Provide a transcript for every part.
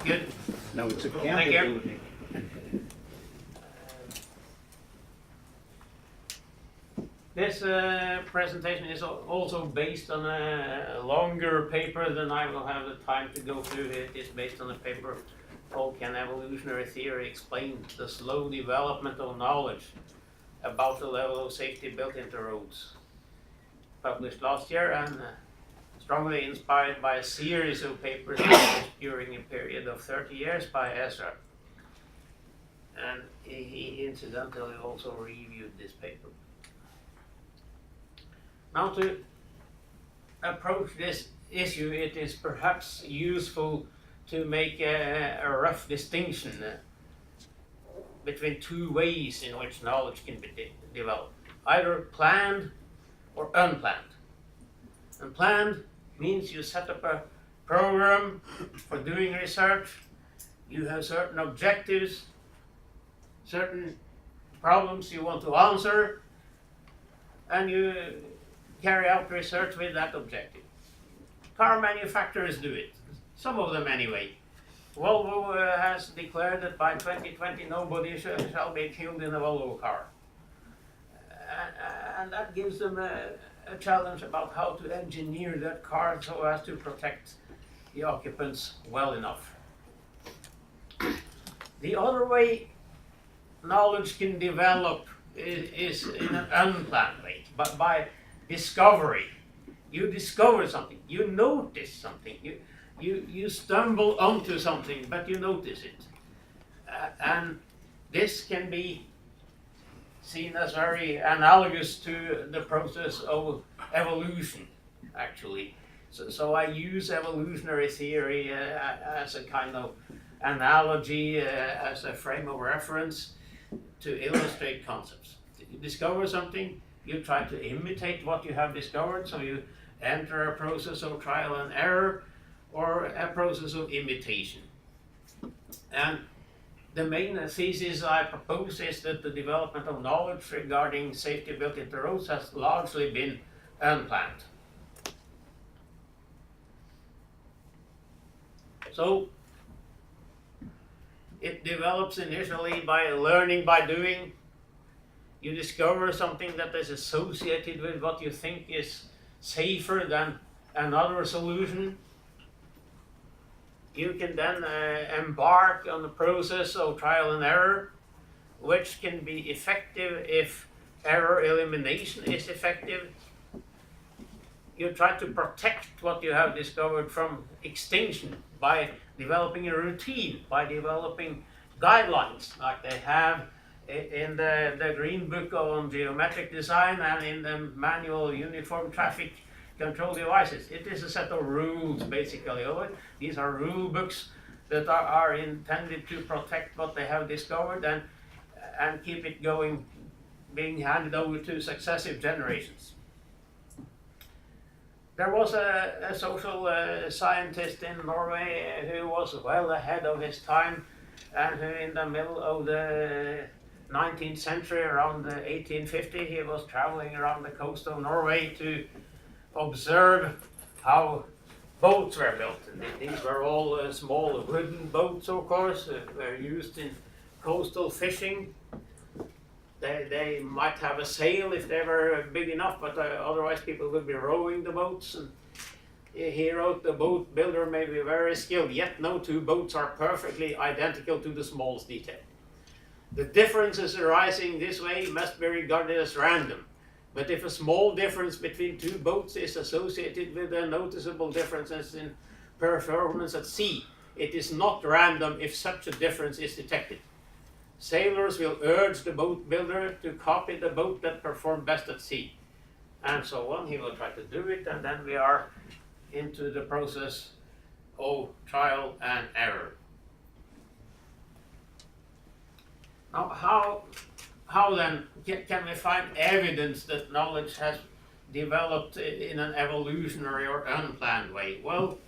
Good. No, it's Thank you. accountability. This presentation is also based on a longer paper than I will have the time to go through. It is based on a paper called Can Evolutionary Theory Explain the Slow Development of Knowledge about the Level of Safety Built into Roads, published last year and strongly inspired by a series of papers published during a period of 30 years by Ezra. And he incidentally also reviewed this paper. Now, to approach this issue, it is perhaps useful to make a rough distinction between two ways in which knowledge can be developed, either planned or unplanned. And planned means you set up a program for doing research, you have certain objectives, certain problems you want to answer, and you carry out research with that objective. Car manufacturers do it, some of them anyway. Volvo has declared that by 2020 nobody shall be killed in a Volvo car. And that gives them a challenge about how to engineer that car so as to protect the occupants well enough. The other way knowledge can develop is in an unplanned way, but by discovery. You discover something, you notice something, you stumble onto something, but you notice it. And this can be seen as very analogous to the process of evolution, actually. So I use evolutionary theory as a kind of analogy, as a frame of reference to illustrate concepts. You discover something, you try to imitate what you have discovered, so you enter a process of trial and error or a process of imitation. And the main thesis I propose is that the development of knowledge regarding safety built into roads has largely been unplanned. So it develops initially by learning by doing. You discover something that is associated with what you think is safer than another solution. You can then embark on the process of trial and error, which can be effective if error elimination is effective. You try to protect what you have discovered from extinction by developing a routine, by developing guidelines like they have in the Green Book on Geometric Design and in the Manual Uniform Traffic Control Devices. It is a set of rules, basically. These are rule books that are intended to protect what they have discovered and keep it going, being handed over to successive generations. There was a social scientist in Norway who was well ahead of his time, and who in the middle of the 19th century, around 1850, he was traveling around the coast of Norway to observe how boats were built. And these were all small wooden boats, of course, were used in coastal fishing. They might have a sail if they were big enough, but otherwise people would be rowing the boats. And he wrote, the boat builder may be very skilled, yet no two boats are perfectly identical to the smallest detail. The differences arising this way must be regarded as random. But if a small difference between two boats is associated with a noticeable differences in performance at sea, it is not random if such a difference is detected. Sailors will urge the boat builder to copy the boat that performed best at sea, and so on. He will try to do it, and then we are into the process of trial and error. Now, how then can we find evidence that knowledge has developed in an evolutionary or unplanned way? Well,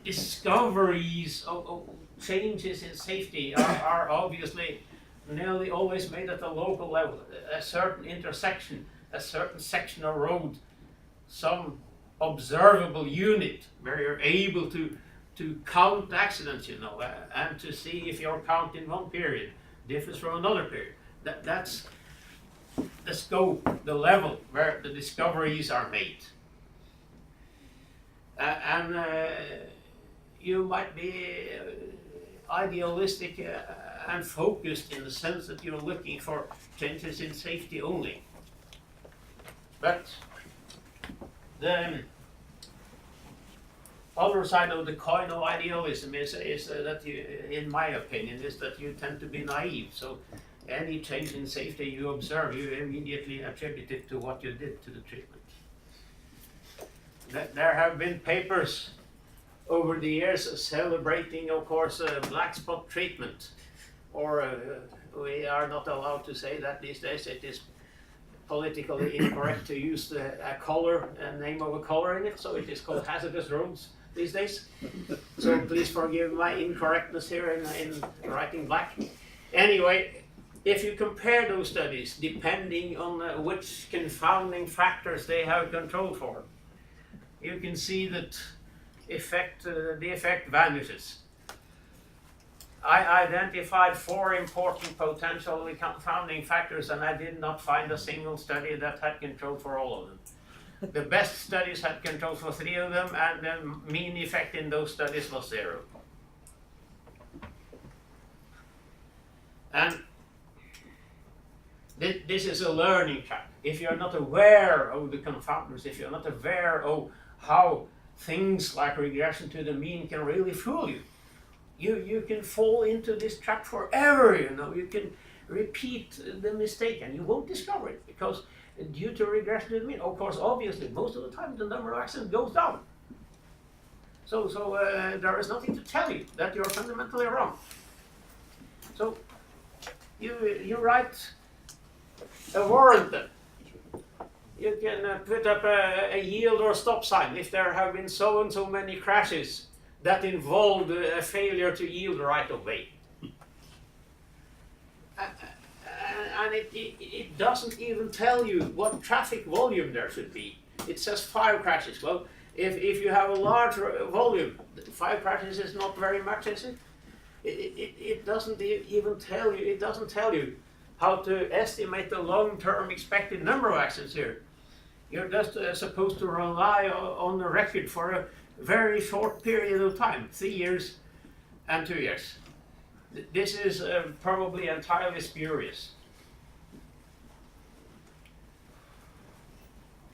discoveries of changes in safety are obviously nearly always made at the local level. A certain intersection, a certain section of road, some observable unit where you're able to count accidents, you know, and to see if your count in one period differs from another period. That's the scope, the level where the discoveries are made. And you might be idealistic and focused in the sense that you're looking for changes in safety only. But the other side of the coin of idealism is that you, in my opinion, is that you tend to be naive. So any change in safety you observe, you immediately attribute it to what you did to the treatment. There have been papers over the years celebrating, of course, black spot treatment, or we are not allowed to say that these days. It is politically incorrect to use a color, a name of a color in it, so it is called hazardous roads these days. So please forgive my incorrectness here in writing black. Anyway, if you compare those studies, depending on which confounding factors they have control for, you can see that the effect vanishes. I identified 4 important potentially confounding factors, and I did not find a single study that had control for all of them. The best studies had control for 3 of them, and the mean effect in those studies was 0. And this is a learning track. If you're not aware of the confounders, if you're not aware of how things like regression to the mean can really fool you, you can fall into this trap forever, you know. You can repeat the mistake and you won't discover it, because due to regression to the mean, of course, obviously, most of the time the number of accidents goes down. So there is nothing to tell you that you're fundamentally wrong. So you write a warrant then. You can put up a yield or stop sign if there have been so and so many crashes that involved a failure to yield right of way. And it doesn't even tell you what traffic volume there should be. It says 5 crashes. Well, if you have a large volume, 5 crashes is not very much, is it? It doesn't even tell you. It doesn't tell you how to estimate the long-term expected number of accidents here. You're just supposed to rely on the record for a very short period of time, 3 years and 2 years. This is probably entirely spurious.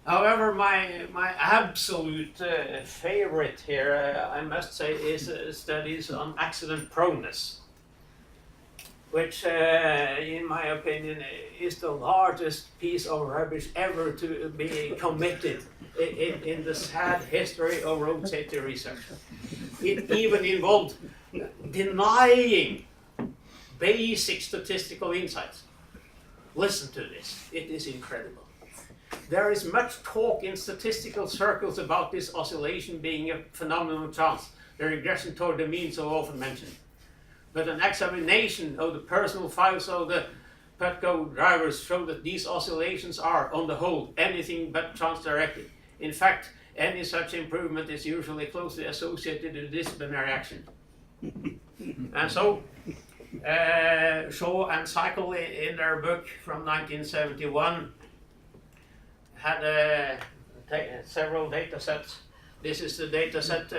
However, my absolute favorite here, I must say, is studies on accident proneness, which, in my opinion, is the largest piece of rubbish ever to be committed in the sad history of road safety research. It even involved denying basic statistical insights. Listen to this, it is incredible. There is much talk in statistical circles about this oscillation being a phenomenon of chance, the regression toward the mean so often mentioned. But an examination of the personal files of the PUTCO drivers show that these oscillations are, on the whole, anything but chance-directed. In fact, any such improvement is usually closely associated with disciplinary action. And so, Shaw and Cycle, in their book from 1971, had several data sets. This is the data set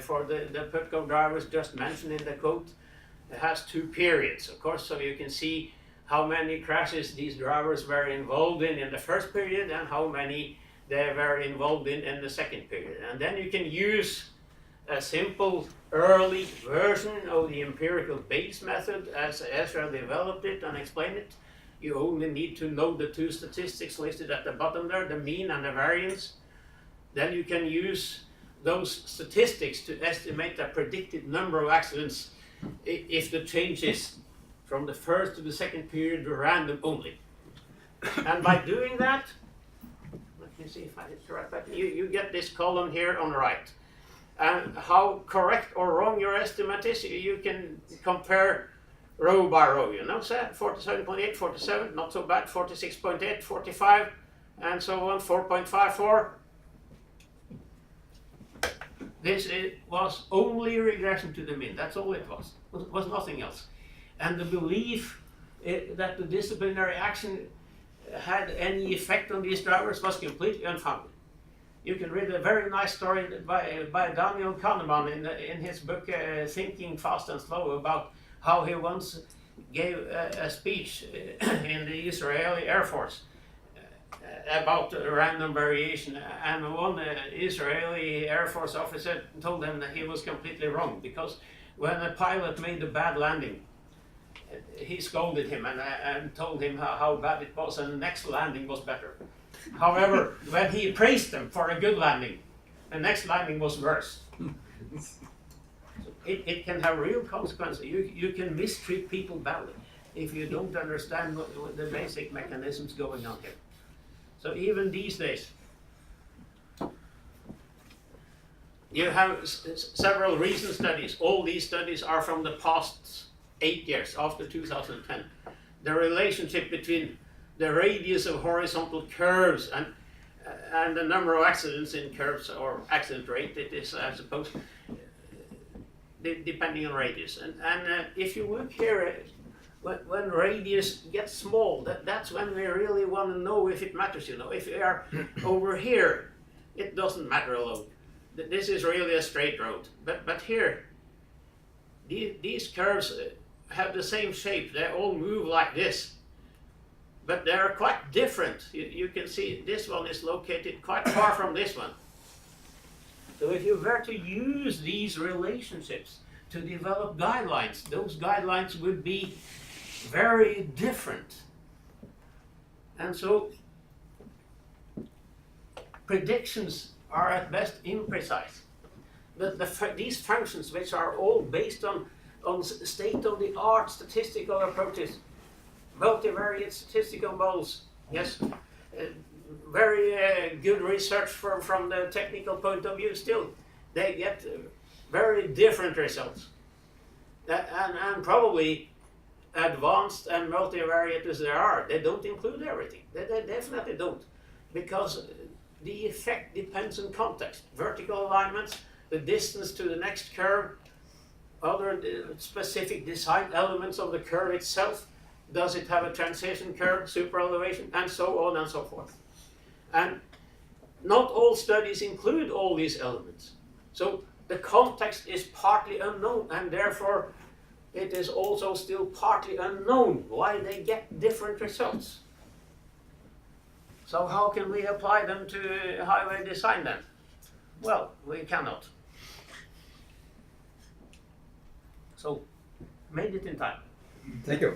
for the PUTCO drivers just mentioned in the quote. It has 2 periods, of course, so you can see how many crashes these drivers were involved in the first period and how many they were involved in the second period. And then you can use a simple early version of the empirical Bayes method as Ezra developed it and explained it. You only need to know the 2 statistics listed at the bottom there, the mean and the variance. Then you can use those statistics to estimate the predicted number of accidents if the change is from the first to the second period random only. And by doing that, let me see if I hit the right button, you get this column here on the right. And how correct or wrong your estimate is, you can compare row by row, you know, so 47.8, 47, not so bad, 46.8, 45, and so on, 4.54. was only regression to the mean. That's all it was. It was nothing else. And the belief that the disciplinary action had any effect on these drivers was completely unfounded. You can read a very nice story by Daniel Kahneman in his book Thinking Fast and Slow about how he once gave a speech in the Israeli Air Force about random variation, and one Israeli Air Force officer told him that he was completely wrong, because when a pilot made a bad landing, he scolded him and told him how bad it was, and the next landing was better. However, when he praised them for a good landing, the next landing was worse. So it can have real consequences. You can mistreat people badly if you don't understand what the basic mechanisms going on here. So even these days, you have several recent studies. All these studies are from the past 8 years, after 2010. The relationship between the radius of horizontal curves and the number of accidents in curves, or accident rate, it is, I suppose, depending on radius. And if you look here, when radius gets small, that's when we really want to know if it matters. If we are over here, it doesn't matter a lot. This is really a straight road. But here, these curves have the same shape. They all move like this. But they are quite different. You can see this one is located quite far from this one. So if you were to use these relationships to develop guidelines, those guidelines would be very different. And so predictions are at best imprecise. These functions, which are all based on state-of-the-art statistical approaches, multivariate statistical models, yes, very good research from the technical point of view, still they get very different results. And probably advanced and multivariate as they are, they don't include everything. They definitely don't, because the effect depends on context. Vertical alignments, the distance to the next curve, other specific design elements of the curve itself. Does it have a transition curve, super elevation, and so on and so forth. And not all studies include all these elements. So the context is partly unknown, and therefore it is also still partly unknown why they get different results. So how can we apply them to highway design then? Well, we cannot. So, made it in time. Thank you.